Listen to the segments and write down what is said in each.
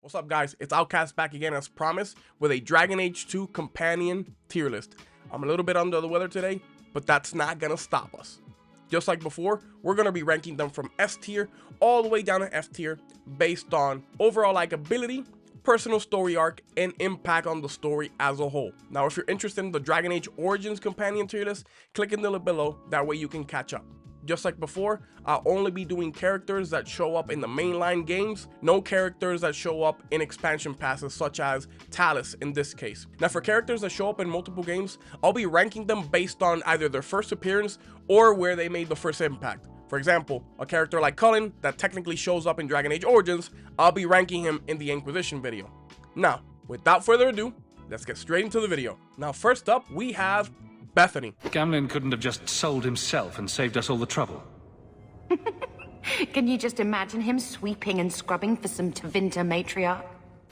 What's up, guys? It's Outcast back again as promised with a Dragon Age 2 companion tier list. I'm a little bit under the weather today, but that's not gonna stop us. Just like before, we're gonna be ranking them from S tier all the way down to F tier based on overall likability, personal story arc, and impact on the story as a whole. Now, if you're interested in the Dragon Age Origins companion tier list, click in the link below, that way you can catch up. Just like before, I'll only be doing characters that show up in the mainline games, no characters that show up in expansion passes such as Talus in this case. Now for characters that show up in multiple games, I'll be ranking them based on either their first appearance or where they made the first impact. For example, a character like Cullen that technically shows up in Dragon Age Origins, I'll be ranking him in the Inquisition video. Now, without further ado, let's get straight into the video. Now first up, we have Bethany. Gamlen couldn't have just sold himself and saved us all the trouble. Can you just imagine him sweeping and scrubbing for some Tevinter matriarch?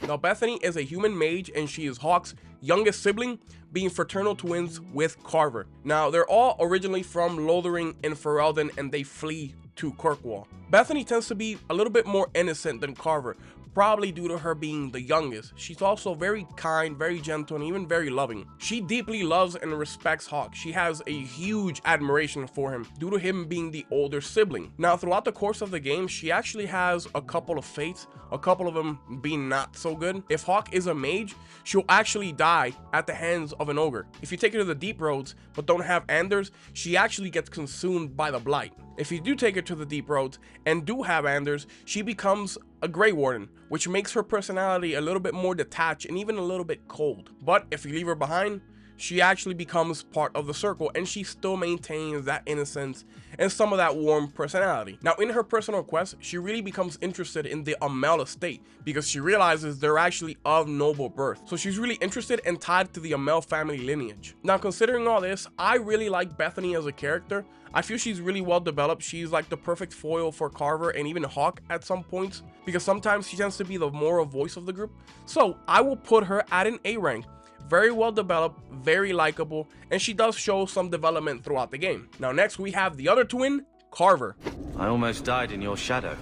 Now Bethany is a human mage and she is Hawke's youngest sibling, being fraternal twins with Carver. Now they're all originally from Lothering and Ferelden and they flee to Kirkwall. Bethany tends to be a little bit more innocent than Carver, probably due to her being the youngest. She's also very kind, very gentle, and even very loving. She deeply loves and respects Hawke. She has a huge admiration for him due to him being the older sibling. Now throughout the course of the game, she actually has a couple of fates, a couple of them being not so good. If Hawke is a mage, she'll actually die at the hands of an ogre. If you take her to the deep roads but don't have Anders, she actually gets consumed by the blight. If you do take her to the deep roads and do have Anders, she becomes a Grey Warden, which makes her personality a little bit more detached and even a little bit cold. But if you leave her behind, she actually becomes part of the circle and she still maintains that innocence and some of that warm personality. Now in her personal quest, she really becomes interested in the Amel estate because she realizes they're actually of noble birth. So she's really interested and tied to the Amel family lineage. Now considering all this, I really like Bethany as a character. I feel she's really well developed. She's like the perfect foil for Carver and even Hawke at some points because sometimes she tends to be the moral voice of the group. So I will put her at an A rank. Very well developed, very likable, and she does show some development throughout the game. Now next we have the other twin, Carver. I almost died in your shadow.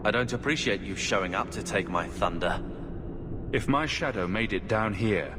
I don't appreciate you showing up to take my thunder. If my shadow made it down here,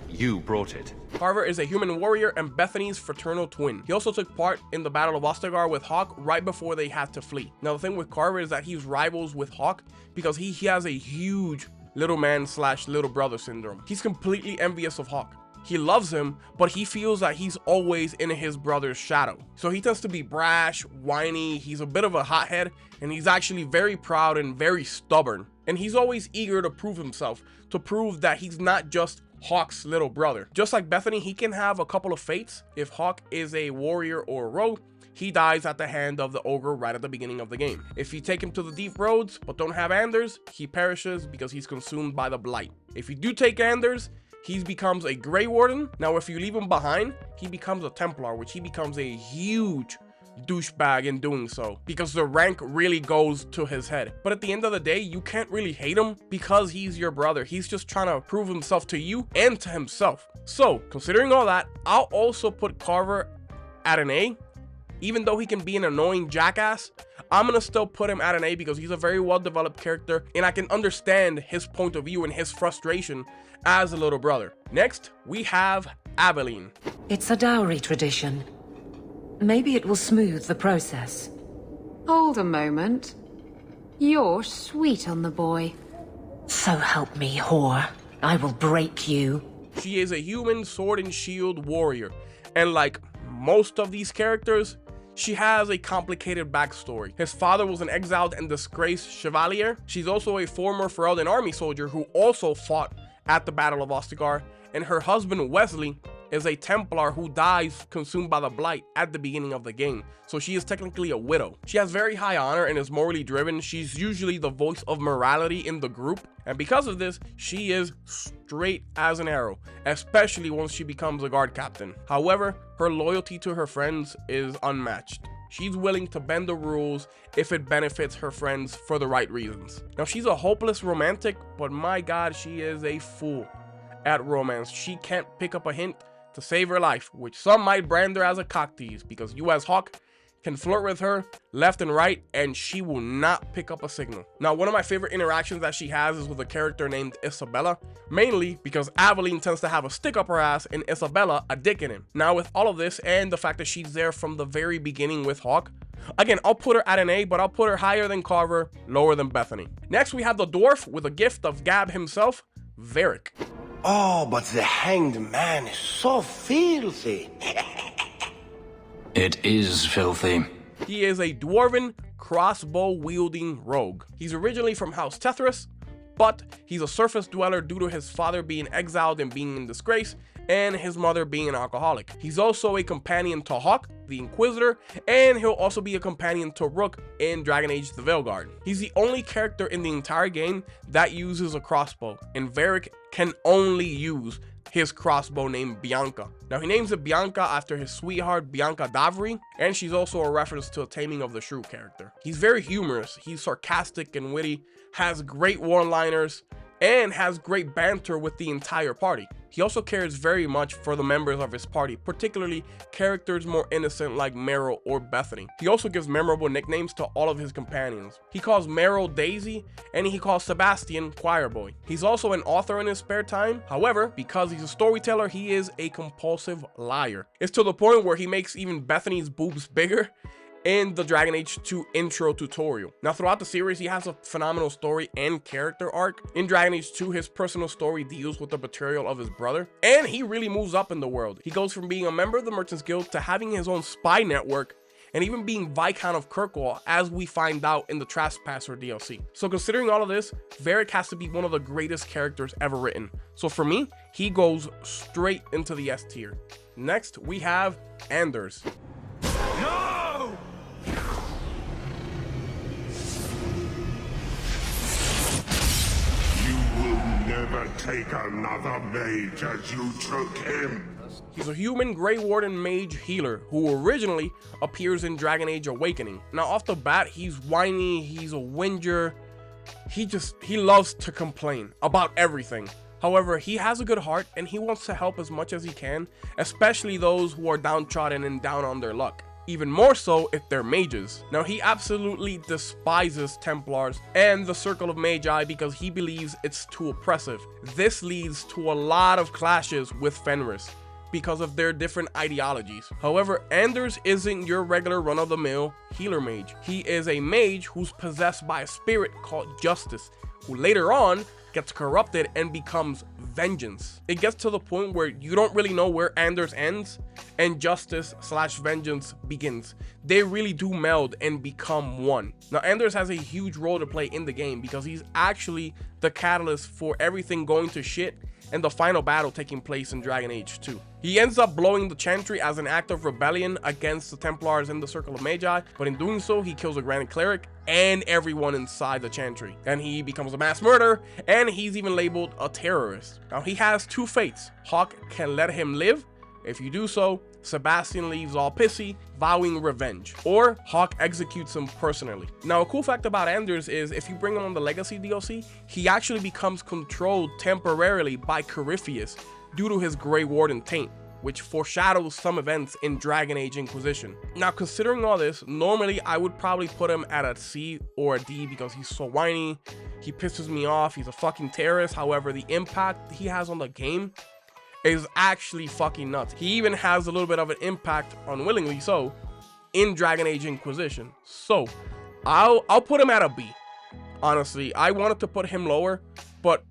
you brought it. Carver is a human warrior and Bethany's fraternal twin. He also took part in the Battle of Ostagar with Hawke right before they had to flee. Now the thing with Carver is that he's rivals with Hawke because he has a huge little man / little brother syndrome. He's completely envious of Hawke. He loves him, but he feels that he's always in his brother's shadow. So he tends to be brash, whiny, he's a bit of a hothead, and he's actually very proud and very stubborn. And he's always eager to prove himself, to prove that he's not just Hawke's little brother. Just like Bethany, he can have a couple of fates. If Hawke is a warrior or a rogue, he dies at the hand of the ogre right at the beginning of the game. If you take him to the deep roads but don't have Anders, he perishes because he's consumed by the blight. If you do take Anders, he becomes a Grey Warden. Now if you leave him behind, he becomes a Templar, which he becomes a huge douchebag in doing so because the rank really goes to his head. But at the end of the day, you can't really hate him because he's your brother. He's just trying to prove himself to you and to himself. So considering all that, I'll also put Carver at an A. Even though he can be an annoying jackass, I'm gonna still put him at an A because he's a very well developed character and I can understand his point of view and his frustration as a little brother. Next, we have Aveline. It's a dowry tradition. Maybe it will smooth the process. Hold a moment. You're sweet on the boy. So help me, whore. I will break you. She is a human sword and shield warrior, and like most of these characters, she has a complicated backstory. His father was an exiled and disgraced chevalier. She's also a former Ferelden army soldier who also fought at the Battle of Ostagar, and her husband Wesley is a Templar who dies consumed by the blight at the beginning of the game. So she is technically a widow. She has very high honor and is morally driven. She's usually the voice of morality in the group, and because of this, she is straight as an arrow, especially once she becomes a guard captain. However, her loyalty to her friends is unmatched. She's willing to bend the rules if it benefits her friends for the right reasons. Now she's a hopeless romantic, but my god, she is a fool at romance. She can't pick up a hint to save her life, which some might brand her as a cock tease because you as Hawke can flirt with her left and right, and she will not pick up a signal. Now, one of my favorite interactions that she has is with a character named Isabela, mainly because Aveline tends to have a stick up her ass and Isabela a dick in him. Now, with all of this and the fact that she's there from the very beginning with Hawke, again, I'll put her at an A, but I'll put her higher than Carver, lower than Bethany. Next, we have the dwarf with a gift of Gab himself, Varric. Oh, but the hanged man is so filthy. It is filthy. He is a dwarven, crossbow-wielding rogue. He's originally from House Tethras, but he's a surface dweller due to his father being exiled and being in disgrace, and his mother being an alcoholic. He's also a companion to Hawke, the Inquisitor, and he'll also be a companion to Rook in Dragon Age the Veilguard. He's the only character in the entire game that uses a crossbow, and Varric can only use his crossbow named Bianca. Now, he names it Bianca after his sweetheart Bianca Davri, and she's also a reference to a Taming of the Shrew character. He's very humorous, he's sarcastic and witty, has great one-liners, and has great banter with the entire party. He also cares very much for the members of his party, particularly characters more innocent like Merrill or Bethany. He also gives memorable nicknames to all of his companions. He calls Merrill Daisy, and he calls Sebastian Choir Boy. He's also an author in his spare time. However, because he's a storyteller, he is a compulsive liar. It's to the point where he makes even Bethany's boobs bigger in the Dragon Age 2 intro tutorial. Now, throughout the series, he has a phenomenal story and character arc. In Dragon Age 2, his personal story deals with the betrayal of his brother, and he really moves up in the world. He goes from being a member of the Merchants Guild to having his own spy network, and even being Viscount of Kirkwall, as we find out in the Trespasser DLC. So considering all of this, Varric has to be one of the greatest characters ever written. So for me, he goes straight into the S tier. Next, we have Anders. No! Never take another mage as you took him. He's a human Grey Warden mage healer who originally appears in Dragon Age Awakening. Now, off the bat, he's whiny, he's a whinger, he loves to complain about everything. However, he has a good heart and he wants to help as much as he can, especially those who are downtrodden and down on their luck. Even more so if they're mages. Now, he absolutely despises Templars and the Circle of Magi because he believes it's too oppressive. This leads to a lot of clashes with Fenris because of their different ideologies. However, Anders isn't your regular run-of-the-mill healer mage. He is a mage who's possessed by a spirit called Justice, who later on gets corrupted and becomes Vengeance. It gets to the point where you don't really know where Anders ends and Justice/Vengeance begins. They really do meld and become one. Now, Anders has a huge role to play in the game because he's actually the catalyst for everything going to shit and the final battle taking place in Dragon Age 2. He ends up blowing the Chantry as an act of rebellion against the Templars in the Circle of Magi, but in doing so, he kills a Grand Cleric and everyone inside the Chantry. And he becomes a mass murderer, and he's even labeled a terrorist. Now, he has two fates. Hawke can let him live. If you do so, Sebastian leaves all pissy, vowing revenge, or Hawke executes him personally. Now, a cool fact about Anders is if you bring him on the Legacy DLC, he actually becomes controlled temporarily by Corypheus due to his Grey Warden taint, which foreshadows some events in Dragon Age Inquisition. Now, considering all this, normally I would probably put him at a C or a D because he's so whiny, he pisses me off, he's a fucking terrorist. However, the impact he has on the game is actually fucking nuts. He even has a little bit of an impact, unwillingly so, in Dragon Age Inquisition. So I'll put him at a B. Honestly, I wanted to put him lower, but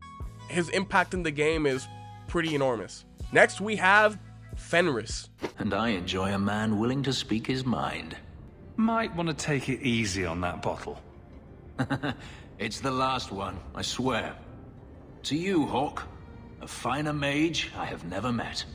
his impact in the game is pretty enormous. Next, we have Fenris. And I enjoy a man willing to speak his mind. Might want to take it easy on that bottle. It's the last one, I swear. To you, Hawke. A finer mage I have never met.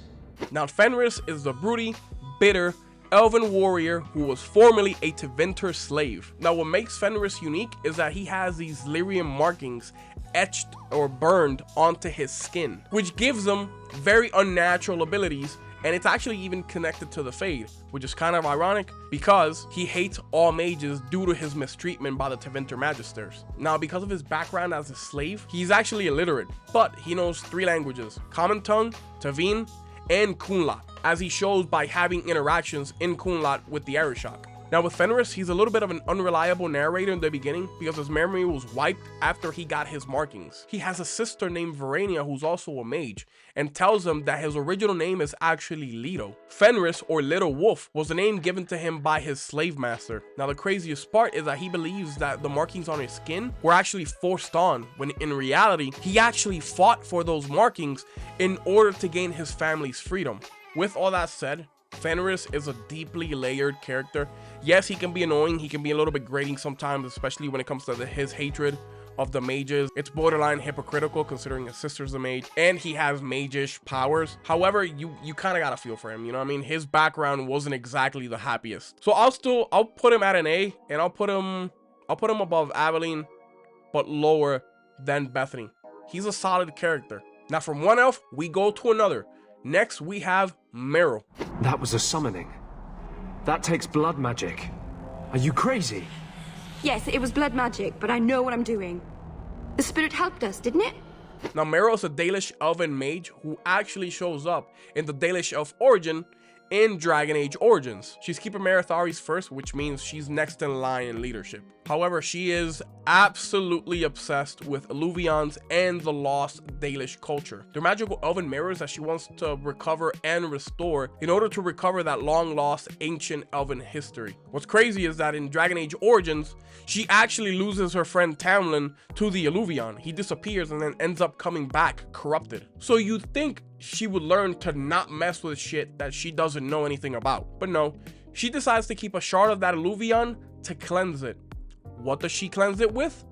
Now, Fenris is the broody, bitter, elven warrior who was formerly a Tevinter slave. Now, what makes Fenris unique is that he has these lyrium markings etched or burned onto his skin, which gives him very unnatural abilities, and it's actually even connected to the Fade, which is kind of ironic because he hates all mages due to his mistreatment by the Tevinter Magisters. Now, because of his background as a slave, he's actually illiterate, but he knows 3 languages: Common Tongue, Tavine, and Kunlat, as he shows by having interactions in Kunlat with the Arishok. Now with Fenris, he's a little bit of an unreliable narrator in the beginning because his memory was wiped after he got his markings. He has a sister named Verania who's also a mage, and tells him that his original name is actually Leto. Fenris, or Little Wolf, was the name given to him by his slave master. Now the craziest part is that he believes that the markings on his skin were actually forced on, when in reality, he actually fought for those markings in order to gain his family's freedom. With all that said, Fenris is a deeply layered character. Yes, he can be annoying, he can be a little bit grating sometimes, especially when it comes to his hatred of the mages. It's borderline hypocritical considering his sister's a mage and he has mage-ish powers. However, you kind of gotta feel for him, you know what I mean? His background wasn't exactly the happiest. So I'll put him at an A, and I'll put him above Aveline, but lower than Bethany. He's a solid character. Now from one elf, we go to another. Next, we have Merrill. That was a summoning. That takes blood magic. Are you crazy? Yes, it was blood magic, but I know what I'm doing. The spirit helped us, didn't it? Now, Merrill is a Dalish elven mage who actually shows up in the Dalish elf origin in Dragon Age Origins. She's Keeper Marathari's first, which means she's next in line in leadership. However, she is absolutely obsessed with Illuvians and the lost Dalish culture. They're magical elven mirrors that she wants to recover and restore in order to recover that long lost ancient elven history. What's crazy is that in Dragon Age Origins, she actually loses her friend Tamlin to the Illuvian. He disappears and then ends up coming back corrupted. So you'd think she would learn to not mess with shit that she doesn't know anything about. But no, she decides to keep a shard of that Illuvian to cleanse it. What does she cleanse it with?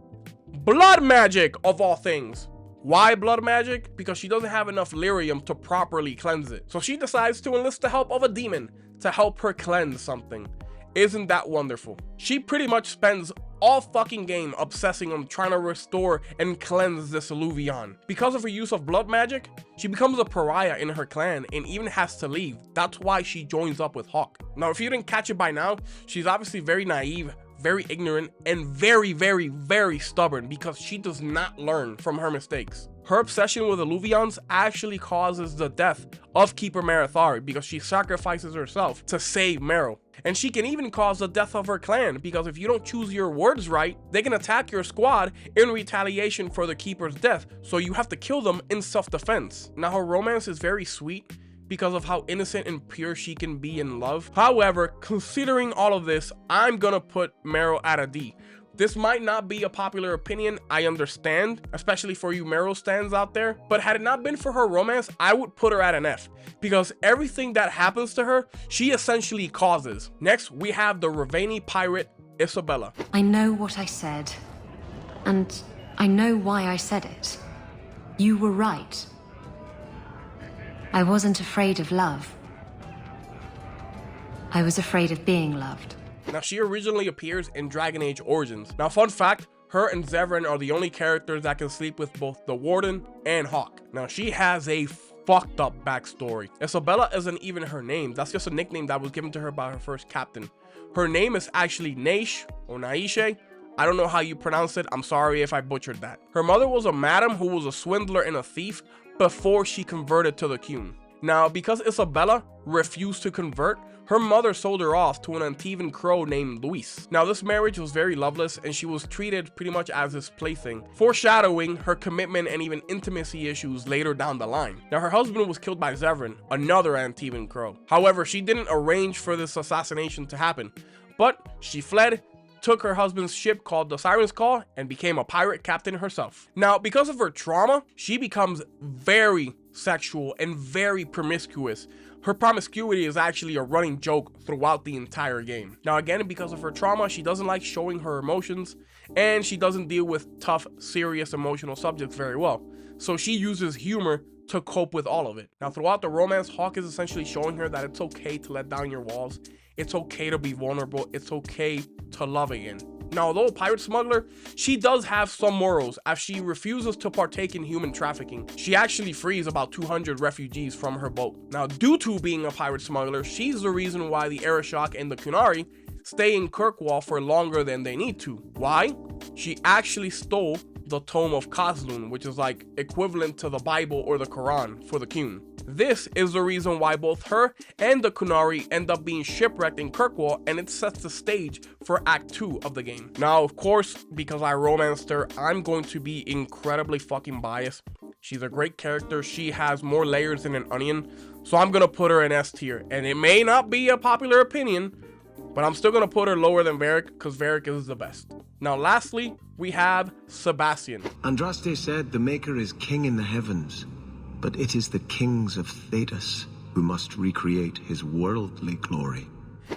Blood magic, of all things. Why blood magic? Because she doesn't have enough lyrium to properly cleanse it. So she decides to enlist the help of a demon to help her cleanse something. Isn't that wonderful? She pretty much spends all fucking game obsessing on trying to restore and cleanse this Illuvian. Because of her use of blood magic, she becomes a pariah in her clan and even has to leave. That's why she joins up with Hawk. Now, if you didn't catch it by now, she's obviously very naive, very ignorant, and very, very, very stubborn because she does not learn from her mistakes. Her obsession with Illuvians actually causes the death of Keeper Marathari because she sacrifices herself to save Merrill. And she can even cause the death of her clan because if you don't choose your words right, they can attack your squad in retaliation for the Keeper's death, so you have to kill them in self-defense. Now, her romance is very sweet because of how innocent and pure she can be in love. However, considering all of this, I'm gonna put Merrill at a D. This might not be a popular opinion, I understand, especially for you Merrill stands out there, but had it not been for her romance, I would put her at an F, because everything that happens to her, she essentially causes. Next, we have the Ravani pirate, Isabela. I know what I said, and I know why I said it. You were right. I wasn't afraid of love. I was afraid of being loved. Now, she originally appears in Dragon Age Origins. Now, fun fact, her and Zevran are the only characters that can sleep with both the Warden and Hawk. Now, she has a fucked up backstory. Isabela isn't even her name. That's just a nickname that was given to her by her first captain. Her name is actually Naish or Naishe. I don't know how you pronounce it. I'm sorry if I butchered that. Her mother was a madam who was a swindler and a thief before she converted to the Qun. Now, because Isabela refused to convert, her mother sold her off to an Antivan crow named Luis. Now, this marriage was very loveless and she was treated pretty much as his plaything, foreshadowing her commitment and even intimacy issues later down the line. Now, her husband was killed by Zevran, another Antivan crow. However, she didn't arrange for this assassination to happen, but she fled, took her husband's ship called the Siren's Call, and became a pirate captain herself. Now, because of her trauma, she becomes very sexual and very promiscuous. Her promiscuity is actually a running joke throughout the entire game. Now, again, because of her trauma, she doesn't like showing her emotions, and she doesn't deal with tough, serious emotional subjects very well. So she uses humor to cope with all of it. Now, throughout the romance, Hawk is essentially showing her that it's okay to let down your walls. It's okay to be vulnerable. It's okay to love again. Now, although a pirate smuggler, she does have some morals as she refuses to partake in human trafficking. She actually frees about 200 refugees from her boat. Now, due to being a pirate smuggler, she's the reason why the Arishok and the Qunari stay in Kirkwall for longer than they need to. Why? She actually stole the Tome of Kazlun, which is like equivalent to the Bible or the Quran for the Qun. This is the reason why both her and the Qunari end up being shipwrecked in Kirkwall, and it sets the stage for Act 2 of the game. Now, of course, because I romanced her, I'm going to be incredibly fucking biased. She's a great character. She has more layers than an onion, so I'm gonna put her in S tier. And it may not be a popular opinion, but I'm still gonna put her lower than Varric because Varric is the best. Now, lastly, we have Sebastian. Andraste said the Maker is king in the heavens, but it is the kings of Thedas who must recreate his worldly glory.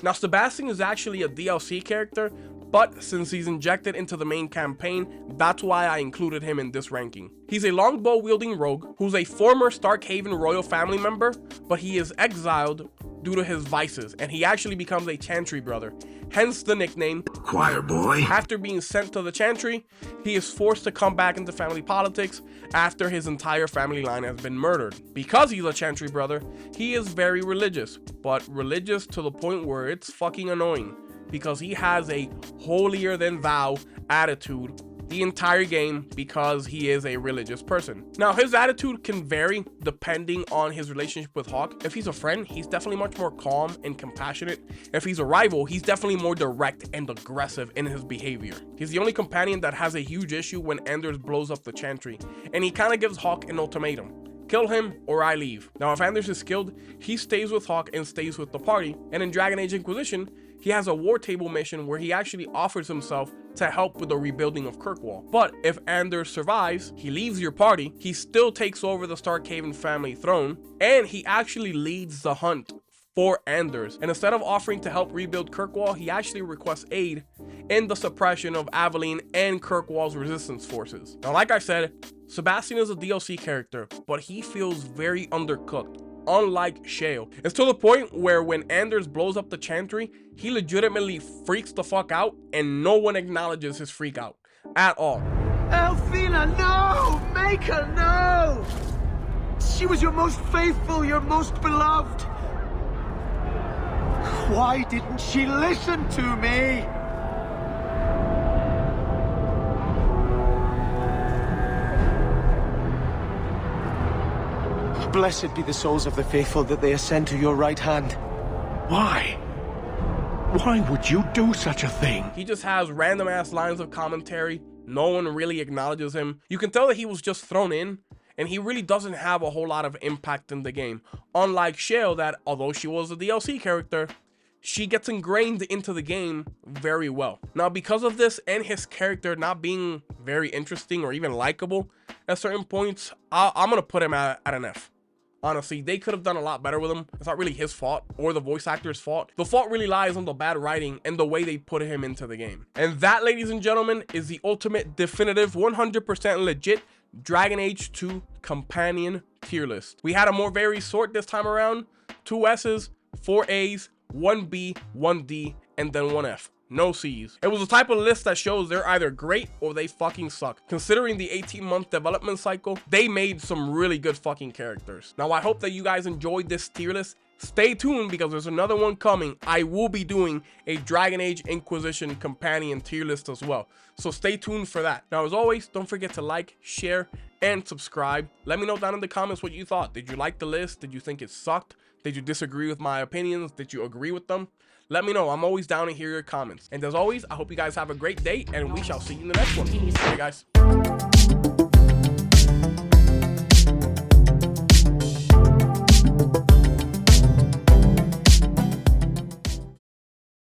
Now, Sebastian is actually a DLC character, but since he's injected into the main campaign, that's why I included him in this ranking. He's a longbow wielding rogue who's a former Starkhaven royal family member, but he is exiled due to his vices, and he actually becomes a Chantry brother, hence the nickname Choir Boy. After being sent to the Chantry, he is forced to come back into family politics after his entire family line has been murdered. Because he's a Chantry brother, he is very religious, but religious to the point where it's fucking annoying, because he has a holier than thou attitude the entire game because he is a religious person. Now, his attitude can vary depending on his relationship with Hawke. If he's a friend, he's definitely much more calm and compassionate. If he's a rival, he's definitely more direct and aggressive in his behavior. He's the only companion that has a huge issue when Anders blows up the Chantry, and he kind of gives Hawke an ultimatum: kill him or I leave. Now, if Anders is killed, he stays with Hawke and stays with the party. And in Dragon Age Inquisition, he has a war table mission where he actually offers himself to help with the rebuilding of Kirkwall. But if Anders survives, he leaves your party, he still takes over the Starkhaven family throne, and he actually leads the hunt for Anders. And instead of offering to help rebuild Kirkwall, he actually requests aid in the suppression of Aveline and Kirkwall's resistance forces. Now, like I said, Sebastian is a DLC character, but he feels very undercooked, unlike Shale. It's to the point where when Anders blows up the Chantry, he legitimately freaks the fuck out, and no one acknowledges his freak out at all. Elfina, no! Make her, no! She was your most faithful, your most beloved. Why didn't she listen to me? Blessed be the souls of the faithful that they ascend to your right hand. Why? Why would you do such a thing? He just has random ass lines of commentary. No one really acknowledges him. You can tell that he was just thrown in, and he really doesn't have a whole lot of impact in the game. Unlike Shale, that although she was a DLC character, she gets ingrained into the game very well. Now, because of this and his character not being very interesting or even likable at certain points, I'm gonna put him at an F. Honestly, they could have done a lot better with him. It's not really his fault or the voice actor's fault. The fault really lies on the bad writing and the way they put him into the game. And that, ladies and gentlemen, is the ultimate, definitive, 100% legit Dragon Age 2 companion tier list. We had a more varied sort this time around. 2 S's, 4 A's, 1 B, 1 D, and then 1 F. No C's. It was the type of list that shows they're either great or they fucking suck. Considering the 18-month development cycle, they made some really good fucking characters. Now, I hope that you guys enjoyed this tier list. Stay tuned because there's another one coming. I will be doing a Dragon Age Inquisition companion tier list as well. So stay tuned for that. Now, as always, don't forget to like, share, and subscribe. Let me know down in the comments what you thought. Did you like the list? Did you think it sucked? Did you disagree with my opinions? Did you agree with them? Let me know. I'm always down to hear your comments. And as always, I hope you guys have a great day, and we shall see you in the next one. Bye, guys.